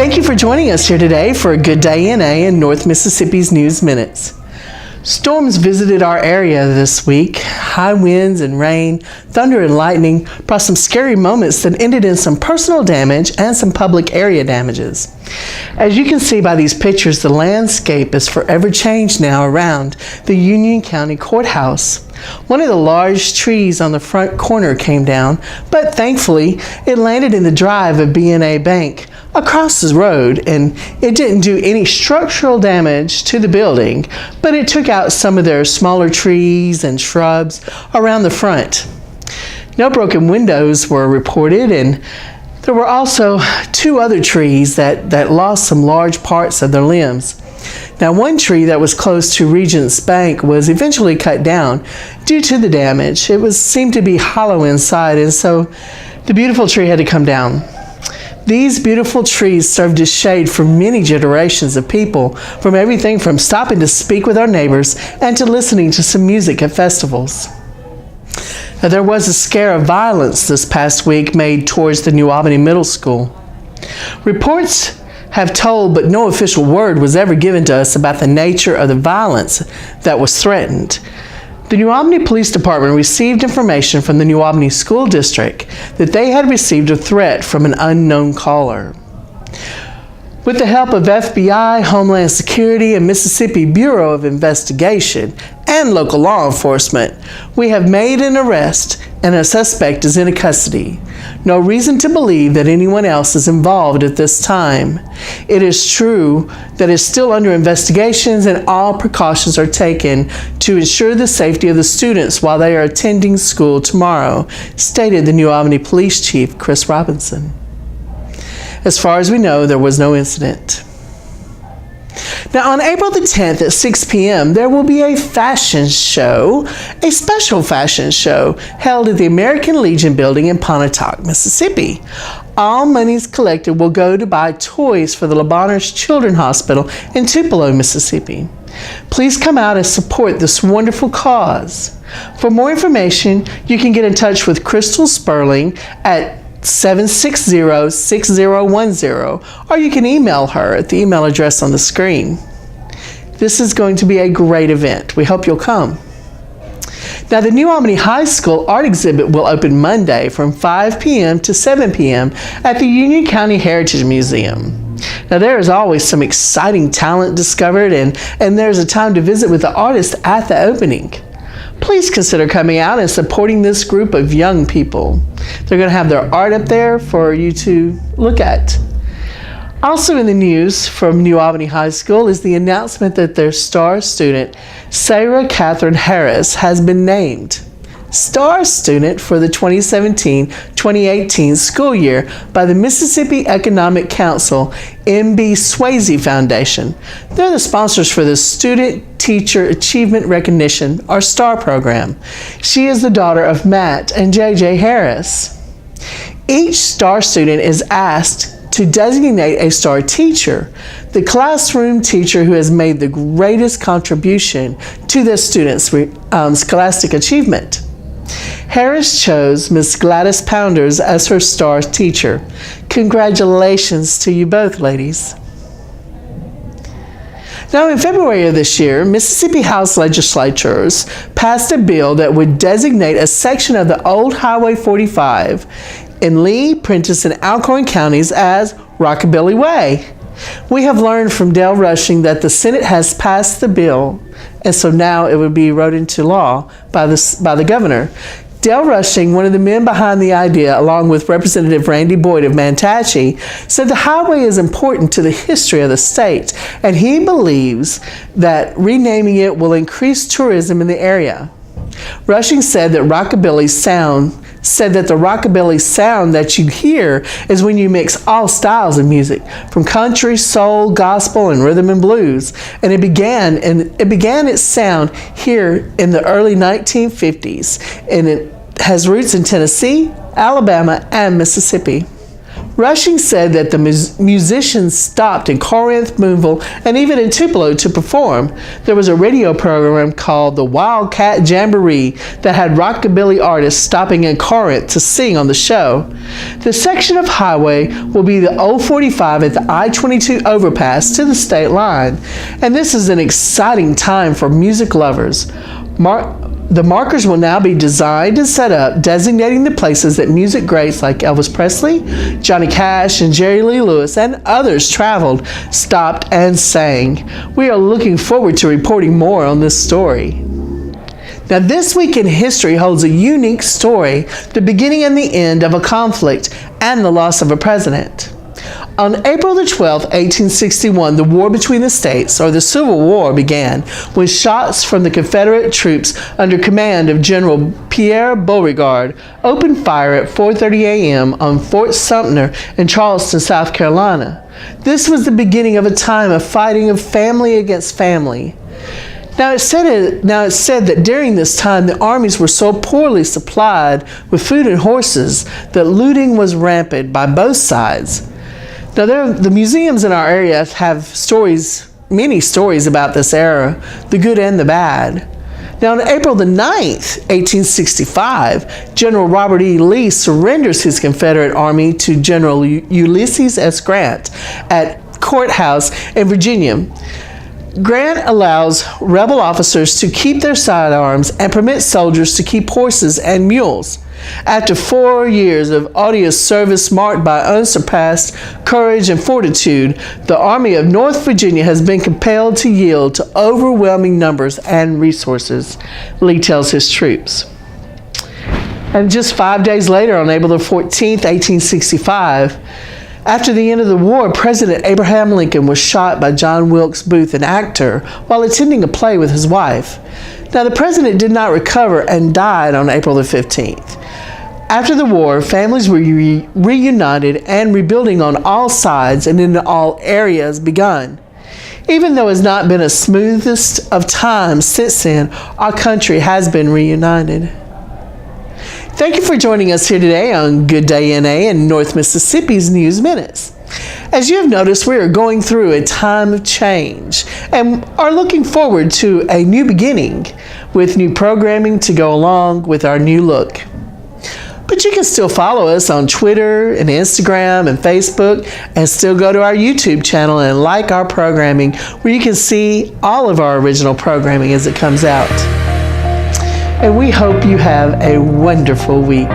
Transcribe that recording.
Thank you for joining us here today for a Good Day NA in North Mississippi's News Minutes. Storms visited our area this week. High winds and rain, thunder and lightning brought some scary moments that ended in some personal damage and some public area damages. As you can see by these pictures, the landscape is forever changed now around the Union County Courthouse. One of the large trees on the front corner came down, but thankfully it landed in the drive of B&A Bank across the road, and it didn't do any structural damage to the building, but it took out some of their smaller trees and shrubs around the front. No broken windows were reported, and there were also two other trees that lost some large parts of their limbs. Now, one tree that was close to Regent's Bank was eventually cut down due to the damage. It seemed to be hollow inside, and so the beautiful tree had to come down. These beautiful trees served as shade for many generations of people, from everything from stopping to speak with our neighbors and to listening to some music at festivals. Now, there was a scare of violence this past week made towards the New Albany Middle School. Reports have told, but no official word was ever given to us about the nature of the violence that was threatened. The New Albany Police Department received information from the New Albany School District that they had received a threat from an unknown caller. With the help of FBI, Homeland Security, and Mississippi Bureau of Investigation and local law enforcement, we have made an arrest and a suspect is in custody. No reason to believe that anyone else is involved at this time. It is true that it's still under investigations and all precautions are taken to ensure the safety of the students while they are attending school tomorrow, stated the New Albany Police Chief, Chris Robinson. As far as we know, there was no incident. Now, on April the 10th at 6 p.m., there will be a fashion show, a special fashion show held at the American Legion building in Pontotoc, Mississippi. All monies collected will go to buy toys for the Labanner's Children's Hospital in Tupelo, Mississippi. Please come out and support this wonderful cause. For more information, you can get in touch with Crystal Sperling at 760-6010, or you can email her at the email address on the screen. This is going to be a great event. We hope you'll come. Now, the New Albany High School art exhibit will open Monday from 5 p.m. to 7 p.m. at the Union County Heritage Museum. Now, there is always some exciting talent discovered, and there's a time to visit with the artist at the opening. Please consider coming out and supporting this group of young people. They're going to have their art up there for you to look at. Also in the news from New Albany High School is the announcement that their star student, Sarah Catherine Harris, has been named star student for the 2017-2018 school year by the Mississippi Economic Council M.B. Swayze Foundation. They're the sponsors for the Student Teacher Achievement Recognition, or STAR program. She is the daughter of Matt and J.J. Harris. Each STAR student is asked to designate a STAR teacher, the classroom teacher who has made the greatest contribution to the student's scholastic achievement. Harris chose Miss Gladys Pounders as her STAR teacher. Congratulations to you both, ladies. Now, in February of this year, Mississippi House legislatures passed a bill that would designate a section of the old Highway 45 in Lee, Prentiss, and Alcorn counties as Rockabilly Way. We have learned from Dale Rushing that the Senate has passed the bill, and so now it would be wrote into law by the governor. Dale Rushing, one of the men behind the idea, along with Representative Randy Boyd of Mantachie, said the highway is important to the history of the state, and he believes that renaming it will increase tourism in the area. Rushing said that the rockabilly sound that you hear is when you mix all styles of music, from country, soul, gospel, and rhythm and blues. And it began its sound here in the early 1950s, and it has roots in Tennessee, Alabama, and Mississippi. Rushing said that the musicians stopped in Corinth, Boonville, and even in Tupelo to perform. There was a radio program called the Wildcat Jamboree that had rockabilly artists stopping in Corinth to sing on the show. The section of highway will be the old 45 at the I-22 overpass to the state line, and this is an exciting time for music lovers. The markers will now be designed and set up, designating the places that music greats like Elvis Presley, Johnny Cash, and Jerry Lee Lewis, and others traveled, stopped, and sang. We are looking forward to reporting more on this story. Now, this week in history holds a unique story, the beginning and the end of a conflict and the loss of a president. On April the 12th, 1861, the war between the states, or the Civil War, began when shots from the Confederate troops under command of General Pierre Beauregard opened fire at 4:30 a.m. on Fort Sumter in Charleston, South Carolina. This was the beginning of a time of fighting of family against family. Now it's said that during this time the armies were so poorly supplied with food and horses that looting was rampant by both sides. Now, the museums in our area have many stories about this era, the good and the bad. Now, on April the 9th, 1865, General Robert E. Lee surrenders his Confederate army to General Ulysses S. Grant at Courthouse in Virginia. Grant allows rebel officers to keep their sidearms and permits soldiers to keep horses and mules. After 4 years of arduous service marked by unsurpassed courage and fortitude, the Army of North Virginia has been compelled to yield to overwhelming numbers and resources, Lee tells his troops. And just 5 days later, on April 14th, 1865, after the end of the war, President Abraham Lincoln was shot by John Wilkes Booth, an actor, while attending a play with his wife. Now, the president did not recover and died on April the 15th. After the war, families were reunited and rebuilding on all sides and in all areas begun. Even though it has not been a smoothest of times since then, our country has been reunited. Thank you for joining us here today on Good Day NA and North Mississippi's News Minutes. As you have noticed, we are going through a time of change and are looking forward to a new beginning with new programming to go along with our new look. But you can still follow us on Twitter and Instagram and Facebook, and still go to our YouTube channel and like our programming, where you can see all of our original programming as it comes out. And we hope you have a wonderful week.